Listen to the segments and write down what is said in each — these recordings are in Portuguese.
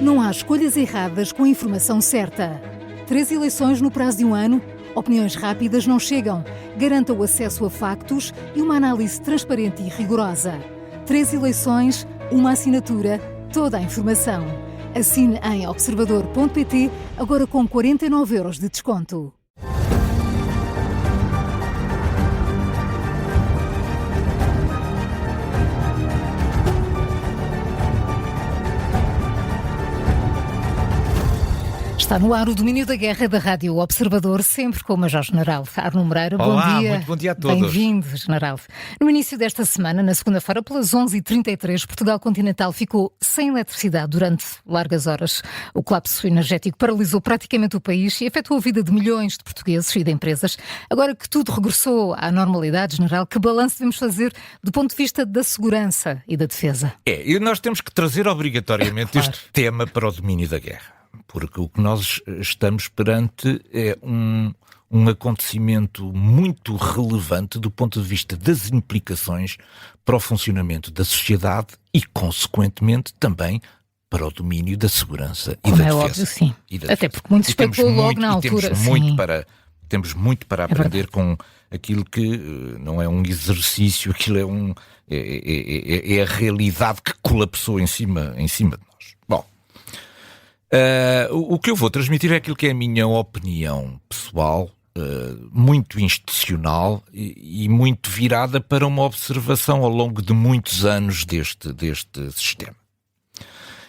Não há escolhas erradas com a informação certa. 3 eleições no prazo de um ano? Opiniões rápidas não chegam. Garanta o acesso a factos e uma análise transparente e rigorosa. 3 eleições, uma assinatura, toda a informação. Assine em observador.pt, agora com 49 € de desconto. Está no ar o Domínio da Guerra da Rádio Observador, sempre com o Major-General Arno Moreira. Olá, bom dia. Muito bom dia a todos. Bem-vindo, General. No início desta semana, na segunda-feira, pelas 11h33, Portugal Continental ficou sem eletricidade durante largas horas. O colapso energético paralisou praticamente o país e afetou a vida de milhões de portugueses e de empresas. Agora que tudo regressou à normalidade, General, que balanço devemos fazer do ponto de vista da segurança e da defesa? E nós temos que trazer obrigatoriamente este tema para o domínio da guerra. Porque o que nós estamos perante é um acontecimento muito relevante do ponto de vista das implicações para o funcionamento da sociedade e, consequentemente, também para o domínio da segurança e da defesa. É óbvio, sim. Até porque muito se especulou logo na altura. Temos muito para aprender com aquilo que não é um exercício, aquilo é a realidade que colapsou em cima de nós. Bom. O que eu vou transmitir é aquilo que é a minha opinião pessoal, muito institucional e muito virada para uma observação ao longo de muitos anos deste sistema.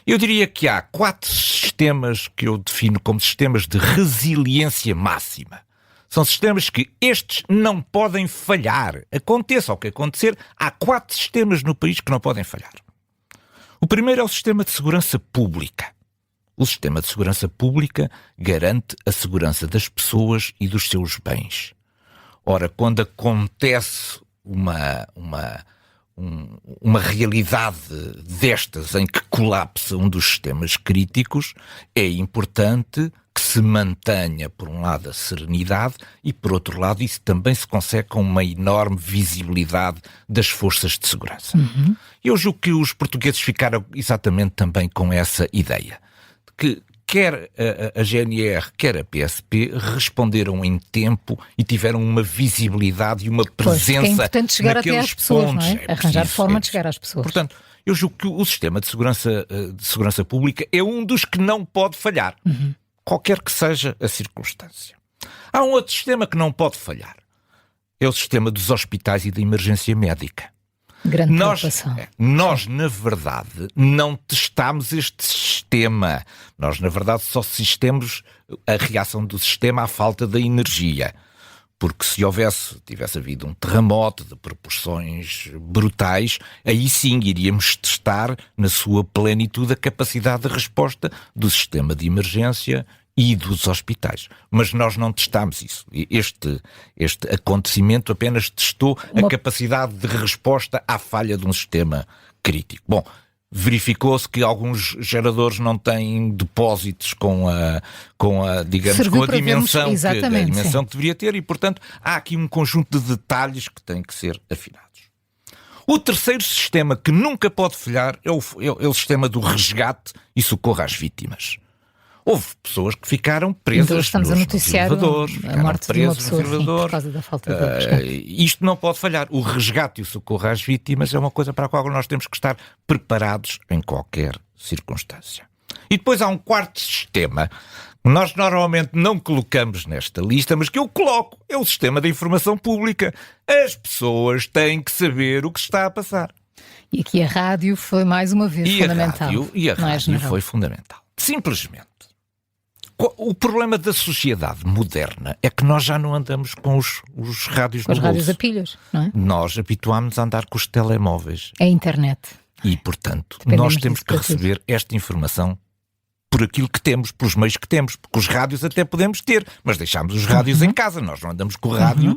Eu diria que há 4 sistemas que eu defino como sistemas de resiliência máxima. São sistemas que estes não podem falhar. Aconteça o que acontecer, há 4 sistemas no país que não podem falhar. O primeiro é o sistema de segurança pública. O sistema de segurança pública garante a segurança das pessoas e dos seus bens. Ora, quando acontece uma realidade destas em que colapsa um dos sistemas críticos, é importante que se mantenha, por um lado, a serenidade e, por outro lado, isso também se consegue com uma enorme visibilidade das forças de segurança. Eu julgo que os portugueses ficaram exatamente também com essa ideia. Que quer a GNR, quer a PSP responderam em tempo e tiveram uma visibilidade e uma presença. É importante chegar até às pessoas, pontos, não é? Arranjar forma de chegar às pessoas. Portanto, eu julgo que o sistema de segurança pública é um dos que não pode falhar, qualquer que seja a circunstância. Há um outro sistema que não pode falhar. É o sistema dos hospitais e da emergência médica. Grande preocupação. Nós, na verdade, não testámos este sistema. Nós, na verdade, só assistimos a reação do sistema à falta da energia. Porque se tivesse havido um terremoto de proporções brutais, aí sim iríamos testar na sua plenitude a capacidade de resposta do sistema de emergência e dos hospitais. Mas nós não testámos isso. Este acontecimento apenas testou a capacidade de resposta à falha de um sistema crítico. Bom, verificou-se que alguns geradores não têm depósitos com a dimensão que deveria ter e, portanto, há aqui um conjunto de detalhes que têm que ser afinados. O terceiro sistema que nunca pode falhar é o sistema do resgate e socorro às vítimas. Houve pessoas que ficaram presas nos elevadores, a morte de uma pessoa, por causa da falta de resgate. Isto não pode falhar. O resgate e o socorro às vítimas é uma coisa para a qual nós temos que estar preparados em qualquer circunstância. E depois há um quarto sistema que nós normalmente não colocamos nesta lista, mas que eu coloco. É o sistema da informação pública. As pessoas têm que saber o que se está a passar. E aqui a rádio foi mais uma vez fundamental. A rádio foi fundamental. Simplesmente. O problema da sociedade moderna é que nós já não andamos com os rádios no bolso. Com os rádios a pilhas, não é? Nós habituámos a andar com os telemóveis. É a internet. E, portanto, nós temos que receber esta informação por aquilo que temos, pelos meios que temos. Porque os rádios até podemos ter, mas deixámos os rádios em casa. Nós não andamos com o rádio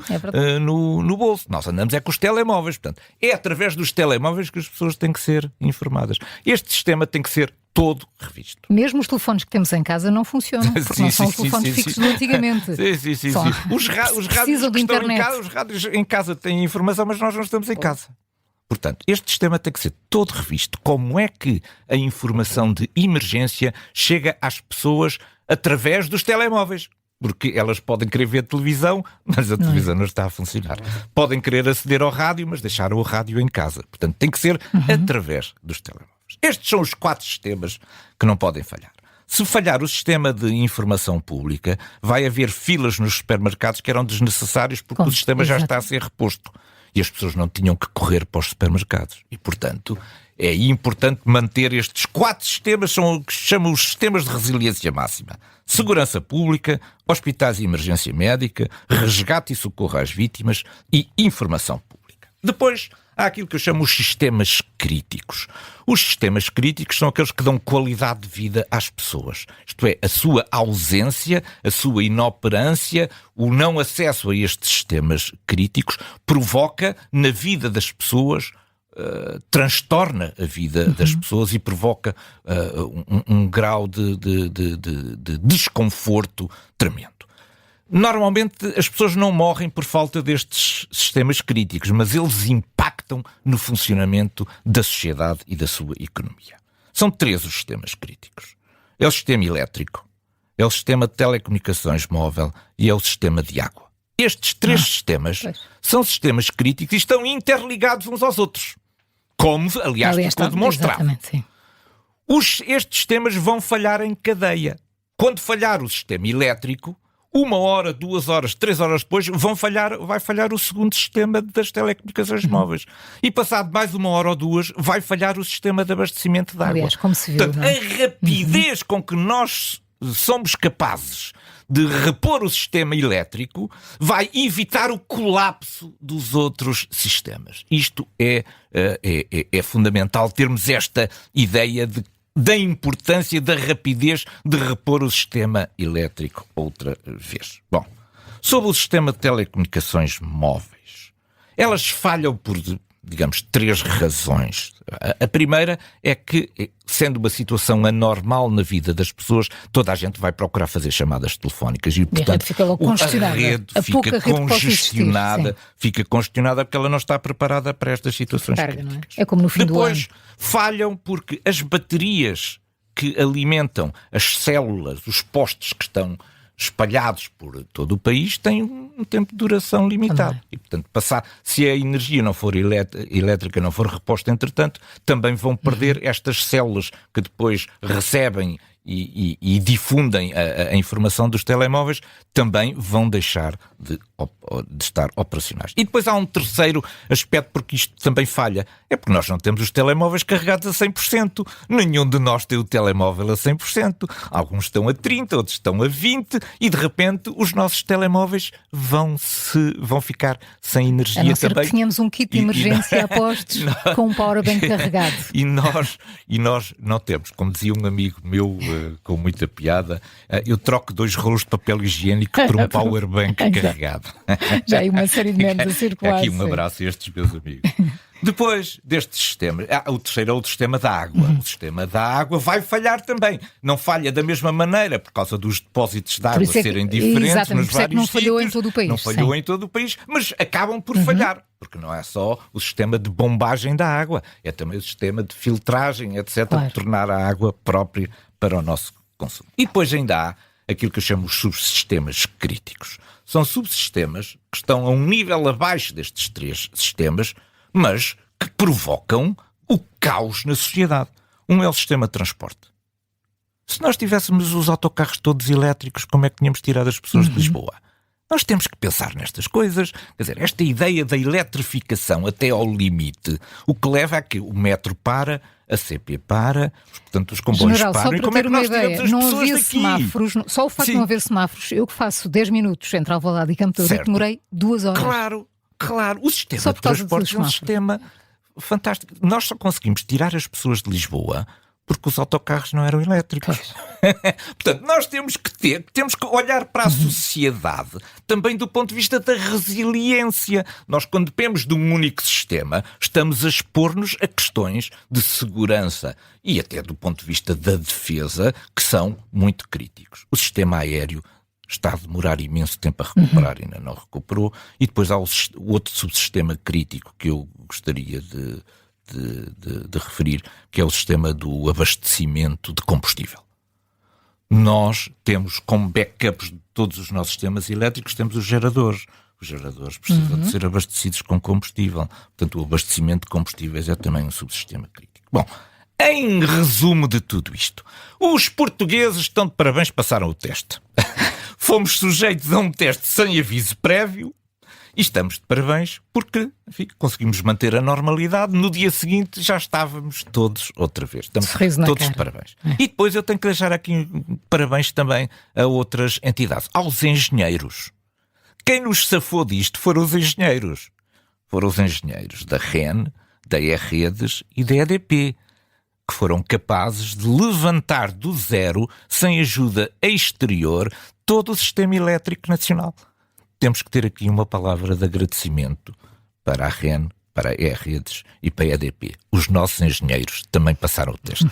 no bolso. Nós andamos com os telemóveis. Portanto, é através dos telemóveis que as pessoas têm que ser informadas. Este sistema tem que ser todo revisto. Mesmo os telefones que temos em casa não funcionam, porque não são os telefones fixos de antigamente. Sim. Os rádios que estão em casa, os rádios em casa têm informação, mas nós não estamos em casa. Portanto, este sistema tem que ser todo revisto. Como é que a informação de emergência chega às pessoas através dos telemóveis? Porque elas podem querer ver televisão, mas a televisão não está a funcionar. Podem querer aceder ao rádio, mas deixaram o rádio em casa. Portanto, tem que ser através dos telemóveis. Estes são os 4 sistemas que não podem falhar. Se falhar o sistema de informação pública, vai haver filas nos supermercados que eram desnecessárias porque o sistema já está a ser reposto. E as pessoas não tinham que correr para os supermercados. E, portanto, é importante manter estes 4 sistemas, são o que se chamam os sistemas de resiliência máxima. Segurança pública, hospitais e emergência médica, resgate e socorro às vítimas e informação pública. Depois, há aquilo que eu chamo os sistemas críticos. Os sistemas críticos são aqueles que dão qualidade de vida às pessoas. Isto é, a sua ausência, a sua inoperância, o não acesso a estes sistemas críticos provoca na vida das pessoas, transtorna a vida das pessoas e provoca um grau de desconforto tremendo. Normalmente as pessoas não morrem por falta destes sistemas críticos, mas eles impactam no funcionamento da sociedade e da sua economia. São 3 os sistemas críticos. É o sistema elétrico, é o sistema de telecomunicações móvel e é o sistema de água. Estes 3 sistemas são sistemas críticos e estão interligados uns aos outros. Como, aliás ficou demonstrado. Exatamente, sim. Estes sistemas vão falhar em cadeia. Quando falhar o sistema elétrico, 1 hora, 2 horas, 3 horas depois, vai falhar o segundo sistema das telecomunicações móveis. E passado mais 1 hora ou 2, vai falhar o sistema de abastecimento de água. Aliás, como se viu, portanto, não é? a rapidez com que nós somos capazes de repor o sistema elétrico vai evitar o colapso dos outros sistemas. Isto é fundamental termos esta ideia da importância da rapidez de repor o sistema elétrico outra vez. Bom, sobre o sistema de telecomunicações móveis, elas falham por, digamos, 3 razões. A primeira é que, sendo uma situação anormal na vida das pessoas, toda a gente vai procurar fazer chamadas telefónicas e, portanto, a rede fica congestionada porque ela não está preparada para estas situações críticas. Não é? É como no fim do ano. Depois, falham porque as baterias que alimentam as células, os postes que estão espalhados por todo o país, têm um tempo de duração limitado. E, portanto, se a energia não for elétrica não for reposta, entretanto, também vão perder estas células que depois recebem e difundem a informação dos telemóveis, também vão deixar de estar operacionais. E depois há um terceiro aspecto porque isto também falha. É porque nós não temos os telemóveis carregados a 100%. Nenhum de nós tem o telemóvel a 100%. Alguns estão a 30%, outros estão a 20%, e de repente os nossos telemóveis vão ficar sem energia também. A não ser também. Que tínhamos um kit de emergência a postos com um powerbank carregado. E nós não temos. Como dizia um amigo meu, com muita piada, eu troco 2 rolos de papel higiênico por um powerbank carregado. Já há uma série de memes a circular. Aqui um abraço a estes meus amigos. Depois destes sistemas, o terceiro é o sistema da água. O sistema da água vai falhar também. Não falha da mesma maneira por causa dos depósitos de água serem diferentes nos vários não falhou sítios. Em todo o país. Não falhou em todo o país, mas acabam por falhar. Porque não é só o sistema de bombagem da água, é também o sistema de filtragem, etc., Claro. de tornar a água própria para o nosso consumo. E depois ainda há aquilo que eu chamo os subsistemas críticos. São subsistemas que estão a um nível abaixo destes 3 sistemas, mas que provocam o caos na sociedade. Um é o sistema de transporte. Se nós tivéssemos os autocarros todos elétricos, como é que tínhamos tirado as pessoas de Lisboa? Nós temos que pensar nestas coisas. Quer dizer, esta ideia da eletrificação até ao limite, o que leva a que o metro para, a CP para, portanto os comboios General, param. só E para como é ter que uma nós tiramos ideia, as não pessoas havia daqui? semáforos, só o facto de não haver semáforos, eu que faço 10 minutos entre Alvalade e Campo de Ourique, demorei 2 horas. Claro. O sistema Só de por causa dos transportes é um semáforos. sistema fantástico. Nós só conseguimos tirar as pessoas de Lisboa porque os autocarros não eram elétricos. Portanto, nós temos que olhar para a sociedade também do ponto de vista da resiliência. Nós, quando dependemos de um único sistema, estamos a expor-nos a questões de segurança e até do ponto de vista da defesa, que são muito críticos. O sistema aéreo está a demorar imenso tempo a recuperar, ainda não recuperou. E depois há o outro subsistema crítico que eu gostaria de referir, que é o sistema do abastecimento de combustível. Nós temos, como backups de todos os nossos sistemas elétricos, temos os geradores. Os geradores precisam de ser abastecidos com combustível. Portanto, o abastecimento de combustíveis é também um subsistema crítico. Bom, em resumo de tudo isto, os portugueses estão de parabéns, passaram o teste. Fomos sujeitos a um teste sem aviso prévio e estamos de parabéns porque, enfim, conseguimos manter a normalidade. No dia seguinte já estávamos todos outra vez. Estamos todos de parabéns. E depois eu tenho que deixar aqui parabéns também a outras entidades. Aos engenheiros. Quem nos safou disto foram os engenheiros. Foram os engenheiros da REN, da E-Redes e da EDP, que foram capazes de levantar do zero, sem ajuda exterior, todo o sistema elétrico nacional. Temos que ter aqui uma palavra de agradecimento para a REN, para a E-Redes e para a EDP. Os nossos engenheiros também passaram o teste.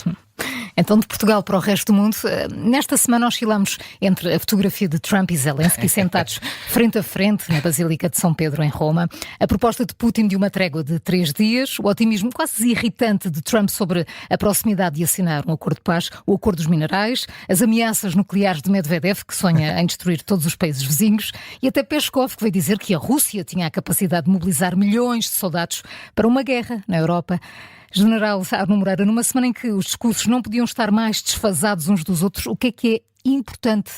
Então, de Portugal para o resto do mundo, nesta semana oscilamos entre a fotografia de Trump e Zelensky sentados frente a frente na Basílica de São Pedro, em Roma, a proposta de Putin de uma trégua de 3 dias, o otimismo quase irritante de Trump sobre a proximidade de assinar um acordo de paz, o acordo dos minerais, as ameaças nucleares de Medvedev, que sonha em destruir todos os países vizinhos, e até Peskov, que veio dizer que a Rússia tinha a capacidade de mobilizar milhões de soldados para uma guerra na Europa. General Arno Moreira, numa semana em que os discursos não podiam estar mais desfasados uns dos outros, o que é importante?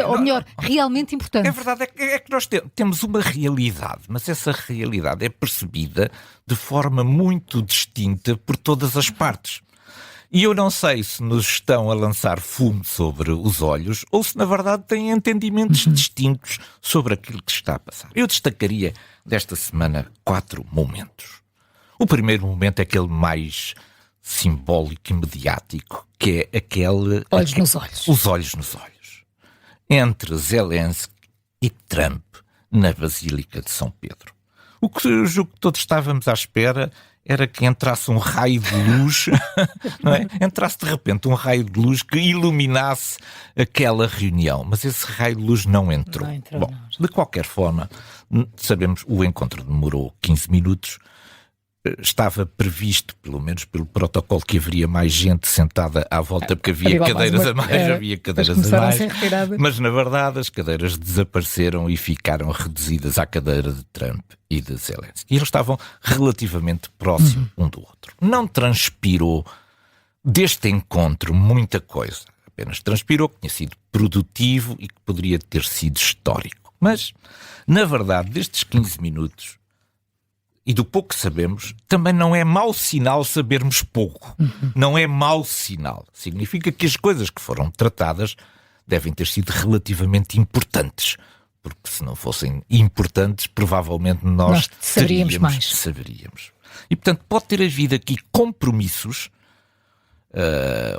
Ou melhor, realmente importante? É verdade, é que nós temos uma realidade, mas essa realidade é percebida de forma muito distinta por todas as partes. E eu não sei se nos estão a lançar fumo sobre os olhos ou se, na verdade, têm entendimentos distintos sobre aquilo que está a passar. Eu destacaria desta semana 4 momentos. O primeiro momento é aquele mais simbólico e mediático, que é aquele... Olhos nos olhos. Os olhos nos olhos. Entre Zelensky e Trump na Basílica de São Pedro. O que eu julgo que todos estávamos à espera era que entrasse um raio de luz, não é? Entrasse de repente um raio de luz que iluminasse aquela reunião. Mas esse raio de luz não entrou. Bom, de qualquer forma, sabemos, o encontro demorou 15 minutos. Estava previsto, pelo menos pelo protocolo, que haveria mais gente sentada à volta, porque havia cadeiras a mais, havia cadeiras a mais, mas na verdade as cadeiras desapareceram e ficaram reduzidas à cadeira de Trump e de Zelensky. E eles estavam relativamente próximos um do outro. Não transpirou deste encontro muita coisa, apenas transpirou que tinha sido produtivo e que poderia ter sido histórico. Mas, na verdade, destes 15 minutos, e do pouco que sabemos, também não é mau sinal sabermos pouco. Não é mau sinal. Significa que as coisas que foram tratadas devem ter sido relativamente importantes. Porque se não fossem importantes, provavelmente nós saberíamos mais. E, portanto, pode ter havido aqui compromissos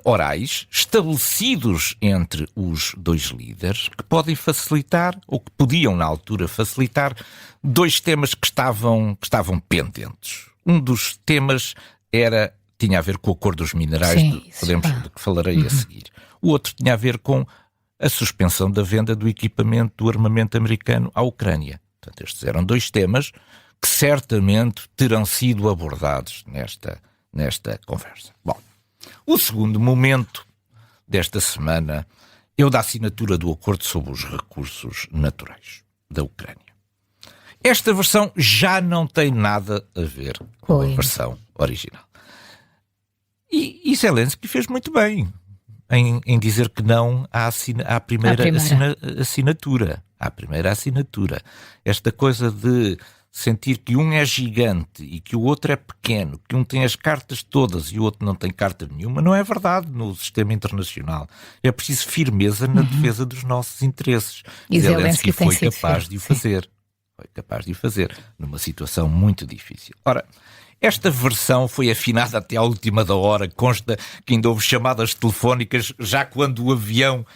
orais estabelecidos entre os dois líderes que podem facilitar, ou que podiam na altura facilitar, 2 temas que estavam pendentes. Um dos temas tinha a ver com o acordo dos minerais, de que falarei a seguir. O outro tinha a ver com a suspensão da venda do equipamento do armamento americano à Ucrânia. Portanto, estes eram 2 temas que certamente terão sido abordados nesta conversa. Bom, o segundo momento desta semana é o da assinatura do acordo sobre os recursos naturais da Ucrânia. Esta versão já não tem nada a ver com a versão original. E Zelensky fez muito bem em dizer que não à primeira assinatura. À primeira assinatura. Esta coisa de sentir que um é gigante e que o outro é pequeno, que um tem as cartas todas e o outro não tem carta nenhuma, não é verdade no sistema internacional. É preciso firmeza na defesa dos nossos interesses. E Zelensky foi capaz de o fazer. Foi capaz de o fazer numa situação muito difícil. Ora, esta versão foi afinada até à última da hora, consta que ainda houve chamadas telefónicas já quando o avião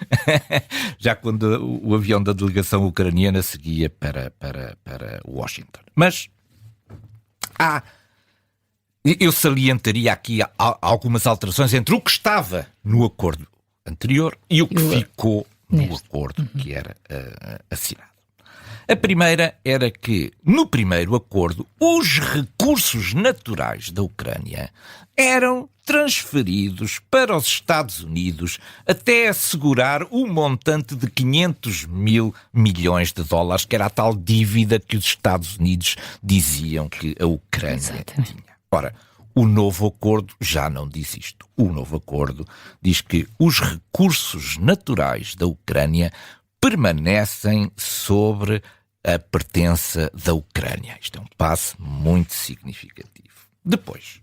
da delegação ucraniana seguia para Washington. Mas eu salientaria aqui algumas alterações entre o que estava no acordo anterior e o que ficou do acordo que era assinado. A primeira era que, no primeiro acordo, os recursos naturais da Ucrânia eram transferidos para os Estados Unidos até assegurar o montante de 500 mil milhões de dólares, que era a tal dívida que os Estados Unidos diziam que a Ucrânia tinha. Ora, o novo acordo já não diz isto. O novo acordo diz que os recursos naturais da Ucrânia permanecem sobre a pertença da Ucrânia. Isto é um passo muito significativo. Depois,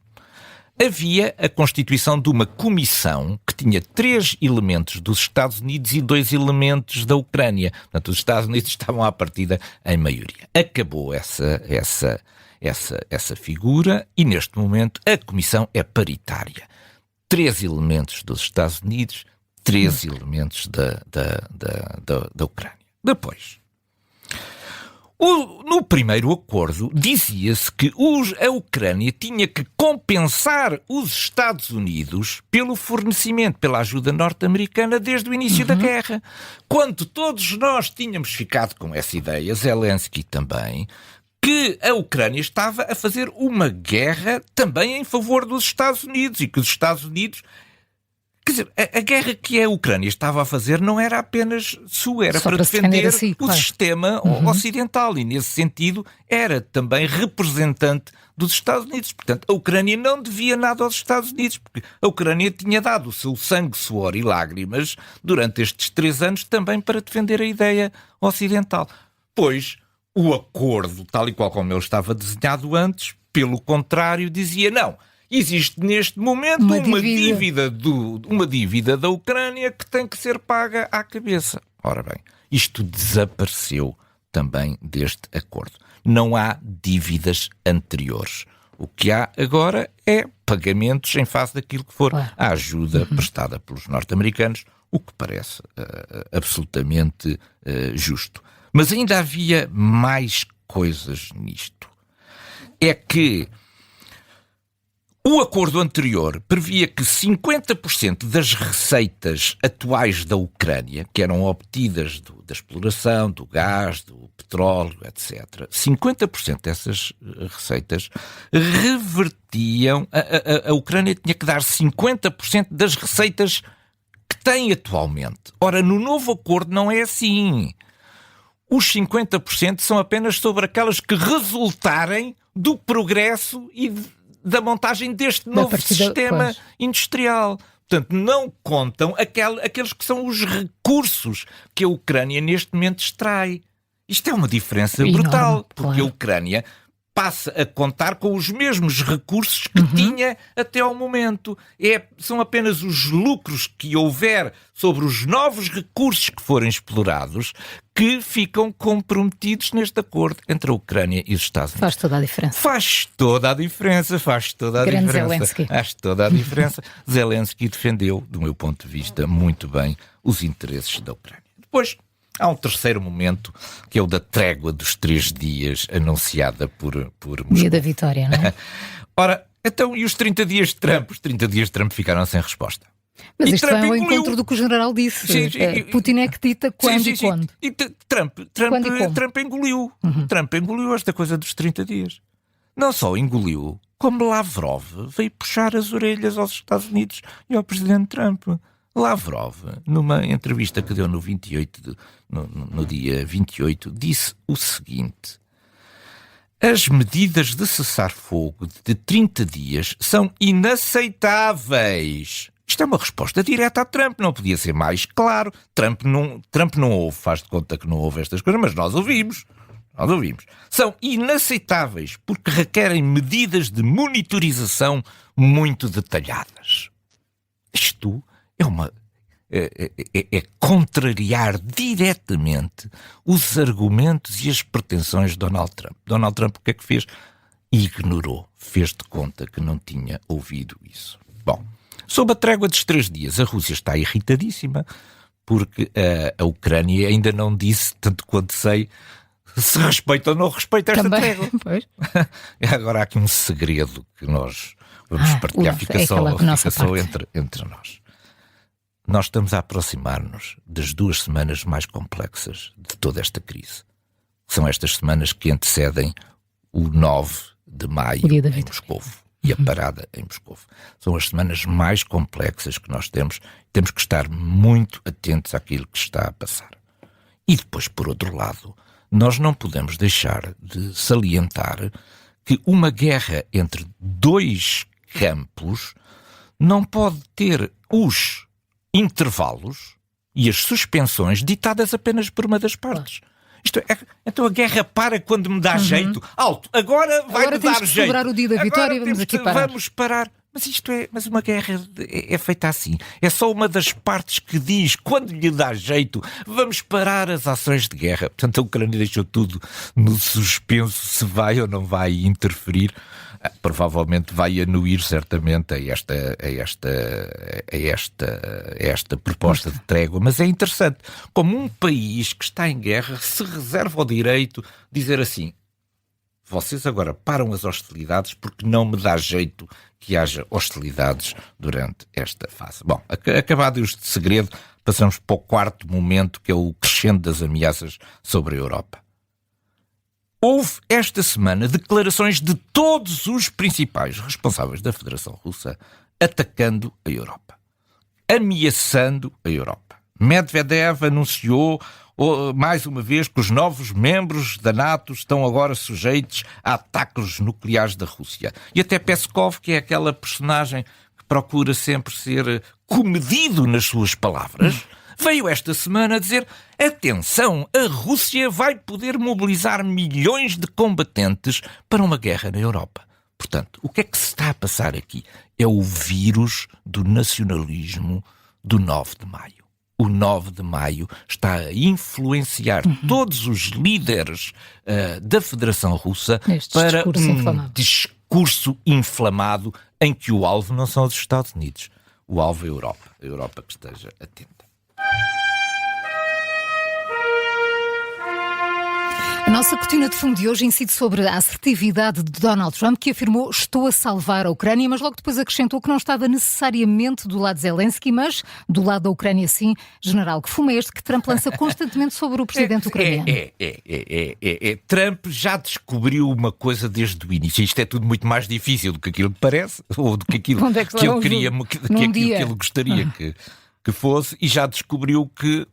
havia a constituição de uma comissão que tinha 3 elementos dos Estados Unidos e 2 elementos da Ucrânia. Portanto, os Estados Unidos estavam à partida em maioria. Acabou essa figura e, neste momento, a comissão é paritária. 3 elementos dos Estados Unidos, 3 elementos da Ucrânia. Depois, no primeiro acordo, dizia-se que a Ucrânia tinha que compensar os Estados Unidos pelo fornecimento, pela ajuda norte-americana desde o início da guerra. Quando todos nós tínhamos ficado com essa ideia, Zelensky também, que a Ucrânia estava a fazer uma guerra também em favor dos Estados Unidos e que os Estados Unidos... Quer dizer, a guerra que a Ucrânia estava a fazer não era apenas sua, era para defender o sistema ocidental e, nesse sentido, era também representante dos Estados Unidos. Portanto, a Ucrânia não devia nada aos Estados Unidos, porque a Ucrânia tinha dado o seu sangue, suor e lágrimas durante estes 3 anos também para defender a ideia ocidental. Pois, o acordo, tal e qual como ele estava desenhado antes, pelo contrário, dizia não. Existe neste momento uma dívida da Ucrânia que tem que ser paga à cabeça. Ora bem, isto desapareceu também deste acordo. Não há dívidas anteriores. O que há agora é pagamentos em face daquilo que for a ajuda prestada pelos norte-americanos, o que parece absolutamente justo. Mas ainda havia mais coisas nisto. É que o acordo anterior previa que 50% das receitas atuais da Ucrânia, que eram obtidas da exploração, do gás, do petróleo, etc., 50% dessas receitas revertiam... A Ucrânia tinha que dar 50% das receitas que tem atualmente. Ora, no novo acordo não é assim. Os 50% são apenas sobre aquelas que resultarem do progresso e da montagem deste novo sistema industrial. Portanto, não contam aqueles que são os recursos que a Ucrânia neste momento extrai. Isto é uma diferença brutal, porque a Ucrânia passa a contar com os mesmos recursos que tinha até ao momento. São apenas os lucros que houver sobre os novos recursos que forem explorados que ficam comprometidos neste acordo entre a Ucrânia e os Estados Unidos. Faz toda a diferença. Faz toda a diferença. Grande Zelensky. Faz toda a diferença. Zelensky defendeu, do meu ponto de vista, muito bem os interesses da Ucrânia. Depois, há um terceiro momento, que é o da trégua dos 3 dias anunciada por Moscou. Dia da vitória, não é? Ora, então, e os 30 dias de Trump? Os 30 dias de Trump ficaram sem resposta. Mas isto vai ao encontro do que o general disse. Putin é que dita quando e quando. E Trump engoliu. Trump engoliu esta coisa dos 30 dias. Não só engoliu, como Lavrov veio puxar as orelhas aos Estados Unidos e ao presidente Trump. Lavrov, numa entrevista que deu no dia 28, disse o seguinte: as medidas de cessar-fogo de 30 dias são inaceitáveis. Isto é uma resposta direta a Trump, não podia ser mais claro. Trump não ouve, faz de conta que não ouve estas coisas, mas nós ouvimos. São inaceitáveis porque requerem medidas de monitorização muito detalhadas. Isto é contrariar diretamente os argumentos e as pretensões de Donald Trump. Donald Trump o que é que fez? Ignorou, fez de conta que não tinha ouvido isso. Bom, sob a trégua dos 3 dias, a Rússia está irritadíssima porque a Ucrânia ainda não disse, tanto quanto sei, se respeita ou não respeita esta trégua. Agora há aqui um segredo que nós vamos partilhar, fica só entre nós. nós estamos a aproximar-nos das 2 semanas mais complexas de toda esta crise. São estas semanas que antecedem o 9 de maio em Moscovo e a parada em Moscovo. São as semanas mais complexas que nós temos. Temos que estar muito atentos àquilo que está a passar. E depois, por outro lado, nós não podemos deixar de salientar que uma guerra entre 2 campos não pode ter os intervalos e as suspensões ditadas apenas por uma das partes. Isto é, então a guerra para quando me dá jeito. Alto, agora vai-me dar jeito. Celebrar o dia da vitória e vamos aqui parar. Vamos parar. Mas uma guerra é feita assim. É só uma das partes que diz, quando lhe dá jeito, vamos parar as ações de guerra. Portanto, a Ucrânia deixou tudo no suspenso, se vai ou não vai interferir. Provavelmente vai anuir certamente a esta proposta de trégua. Mas é interessante como um país que está em guerra se reserva o direito de dizer assim: vocês agora param as hostilidades porque não me dá jeito que haja hostilidades durante esta fase. Bom, acabado este segredo, passamos para o 4º momento, que é o crescendo das ameaças sobre a Europa. Houve esta semana declarações de todos os principais responsáveis da Federação Russa atacando a Europa, ameaçando a Europa. Medvedev anunciou mais uma vez que os novos membros da NATO estão agora sujeitos a ataques nucleares da Rússia. E até Peskov, que é aquela personagem que procura sempre ser comedido nas suas palavras, veio esta semana a dizer: atenção, a Rússia vai poder mobilizar milhões de combatentes para uma guerra na Europa. Portanto, o que é que se está a passar aqui? É o vírus do nacionalismo do 9 de maio. O 9 de maio está a influenciar todos os líderes da Federação Russa para discurso inflamado em que o alvo não são os Estados Unidos. O alvo é a Europa. A Europa que esteja atenta. A nossa cortina de fundo de hoje incide sobre a assertividade de Donald Trump, que afirmou: estou a salvar a Ucrânia, mas logo depois acrescentou que não estava necessariamente do lado de Zelensky, mas do lado da Ucrânia sim. General, que fumo é este que Trump lança constantemente sobre o presidente ucraniano? Trump já descobriu uma coisa desde o início. Isto é tudo muito mais difícil do que aquilo que parece, ou do que aquilo que ele queria, que ele gostaria que fosse, e já descobriu que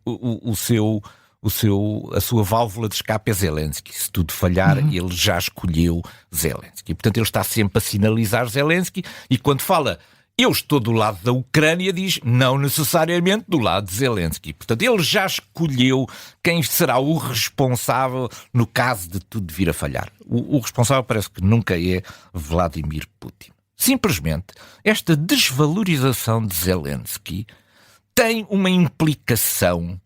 a sua válvula de escape é Zelensky. Se tudo falhar, ele já escolheu Zelensky. Portanto, ele está sempre a sinalizar Zelensky, e quando fala eu estou do lado da Ucrânia, diz não necessariamente do lado de Zelensky. Portanto, ele já escolheu quem será o responsável no caso de tudo vir a falhar. O responsável parece que nunca é Vladimir Putin. Simplesmente, esta desvalorização de Zelensky tem uma implicação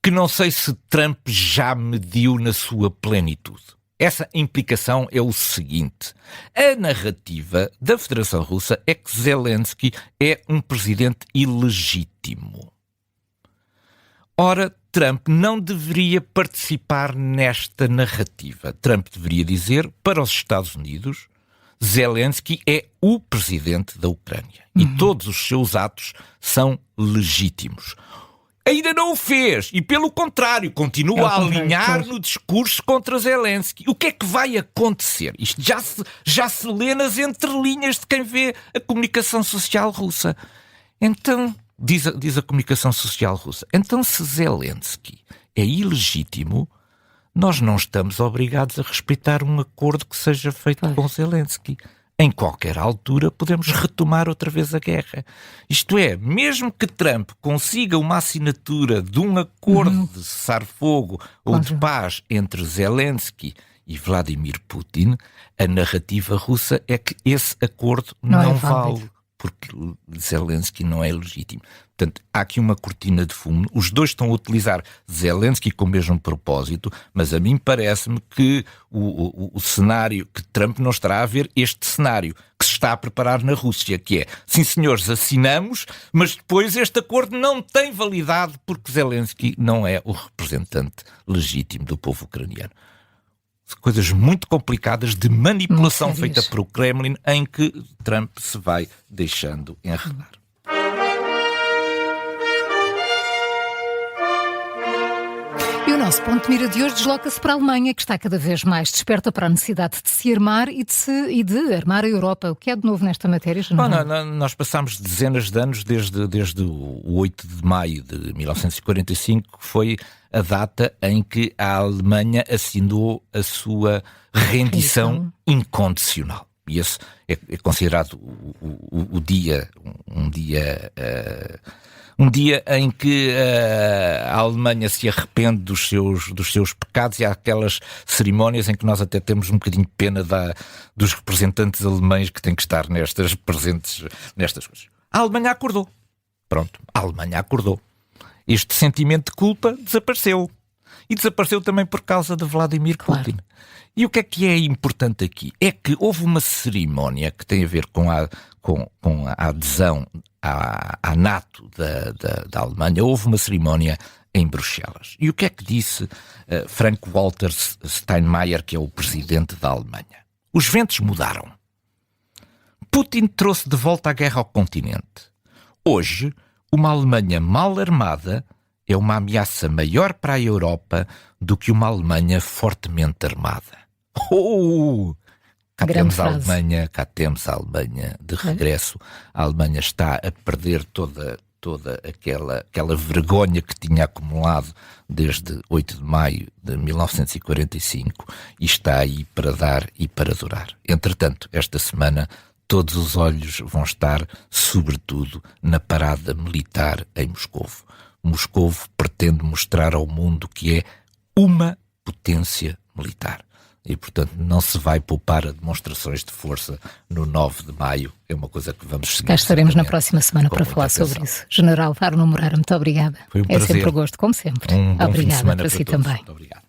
que não sei se Trump já mediu na sua plenitude. Essa implicação é o seguinte: a narrativa da Federação Russa é que Zelensky é um presidente ilegítimo. Ora, Trump não deveria participar nesta narrativa. Trump deveria dizer para os Estados Unidos: Zelensky é o presidente da Ucrânia e todos os seus atos são legítimos. Ainda não o fez e, pelo contrário, continua a alinhar no discurso contra Zelensky. O que é que vai acontecer? Isto já se lê nas entrelinhas de quem vê a comunicação social russa. Então, diz a comunicação social russa, então se Zelensky é ilegítimo, nós não estamos obrigados a respeitar um acordo que seja feito com Zelensky. Em qualquer altura podemos retomar outra vez a guerra. Isto é, mesmo que Trump consiga uma assinatura de um acordo de cessar-fogo ou de paz entre Zelensky e Vladimir Putin, a narrativa russa é que esse acordo não vale, porque Zelensky não é legítimo. Portanto, há aqui uma cortina de fumo. Os dois estão a utilizar Zelensky com o mesmo propósito, mas a mim parece-me que o cenário, que Trump não estará a ver este cenário que se está a preparar na Rússia, que é, sim senhores, assinamos, mas depois este acordo não tem validade porque Zelensky não é o representante legítimo do povo ucraniano. Coisas muito complicadas de manipulação feita por o Kremlin, em que Trump se vai deixando enredar. nosso ponto de mira de hoje desloca-se para a Alemanha, que está cada vez mais desperta para a necessidade de se armar e de armar a Europa. O que é de novo nesta matéria, General? Nós passámos dezenas de anos desde o 8 de maio de 1945, que foi a data em que a Alemanha assinou a sua rendição incondicional. E esse é considerado o dia, um dia em que a Alemanha se arrepende dos seus pecados, e há aquelas cerimónias em que nós até temos um bocadinho de pena dos representantes alemães que têm que estar presentes nestas coisas. A Alemanha acordou. Pronto, a Alemanha acordou. Este sentimento de culpa desapareceu. E desapareceu também por causa de Vladimir Putin. E o que é importante aqui? É que houve uma cerimónia que tem a ver com a adesão à NATO da Alemanha. Houve uma cerimónia em Bruxelas. E o que é que disse Frank-Walter Steinmeier, que é o presidente da Alemanha? Os ventos mudaram. Putin trouxe de volta a guerra ao continente. Hoje, uma Alemanha mal armada é uma ameaça maior para a Europa do que uma Alemanha fortemente armada. Cá temos a Alemanha de regresso. A Alemanha está a perder toda aquela vergonha que tinha acumulado desde 8 de maio de 1945 e está aí para dar e para durar. Entretanto, esta semana todos os olhos vão estar, sobretudo, na parada militar em Moscovo. Moscovo pretende mostrar ao mundo que é uma potência militar. E, portanto, não se vai poupar a demonstrações de força no 9 de maio. É uma coisa que vamos seguir. Cá estaremos na próxima semana para falar sobre isso. General Arno Moreira, muito obrigada. Foi um prazer. É sempre um gosto, como sempre. Um bom fim de semana para si para todos. também. Muito obrigado.